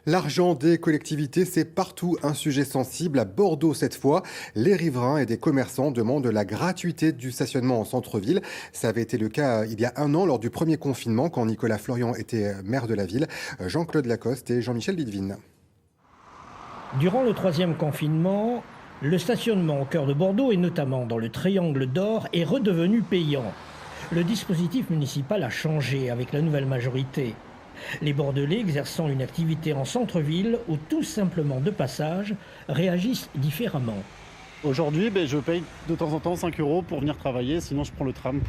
L'argent des collectivités, c'est partout un sujet sensible. À Bordeaux, cette fois, les riverains et des commerçants demandent la gratuité du stationnement en centre-ville. Ça avait été le cas il y a un an, lors du premier confinement, quand Nicolas Florian était maire de la ville. Jean-Claude Lacoste et Jean-Michel Lidvine. Durant le troisième confinement, le stationnement au cœur de Bordeaux, et notamment dans le Triangle d'Or, est redevenu payant. Le dispositif municipal a changé avec la nouvelle majorité. Les Bordelais exerçant une activité en centre-ville ou tout simplement de passage réagissent différemment. Aujourd'hui, je paye de temps en temps 5 euros pour venir travailler, sinon je prends le tram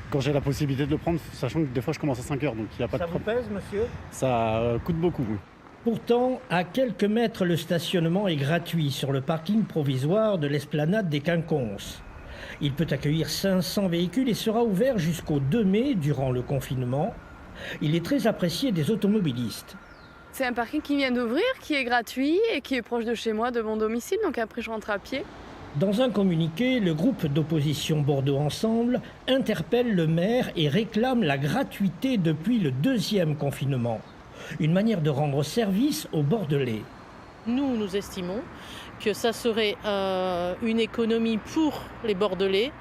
quand j'ai la possibilité de le prendre, sachant que des fois je commence à 5 heures, donc il n'y a pas de Ça vous problème. pèse, monsieur ? Ça coûte beaucoup, oui. Pourtant, à quelques mètres, le stationnement est gratuit sur le parking provisoire de l'esplanade des Quinconces. Il peut accueillir 500 véhicules et sera ouvert jusqu'au 2 mai durant le confinement. Il est très apprécié des automobilistes. C'est un parking qui vient d'ouvrir, qui est gratuit et qui est proche de chez moi, de mon domicile, donc après je rentre à pied. Dans un communiqué, le groupe d'opposition Bordeaux Ensemble interpelle le maire et réclame la gratuité depuis le deuxième confinement. Une manière de rendre service aux Bordelais. Nous estimons que ça serait une économie pour les Bordelais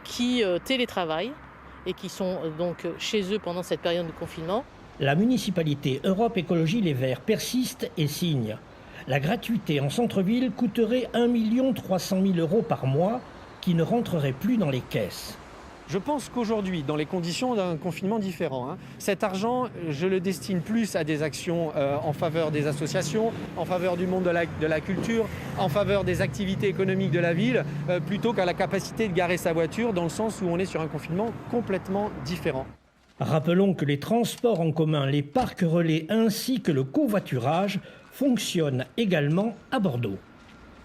qui télétravaillent et qui sont donc chez eux pendant cette période de confinement. La municipalité Europe Écologie Les Verts persiste et signe. La gratuité en centre-ville coûterait 1 300 000 € par mois qui ne rentreraient plus dans les caisses. Je pense qu'aujourd'hui, dans les conditions d'un confinement différent, cet argent, je le destine plus à des actions en faveur des associations, en faveur du monde de la culture, en faveur des activités économiques de la ville, plutôt qu'à la capacité de garer sa voiture, dans le sens où on est sur un confinement complètement différent. Rappelons que les transports en commun, les parcs relais ainsi que le covoiturage fonctionnent également à Bordeaux.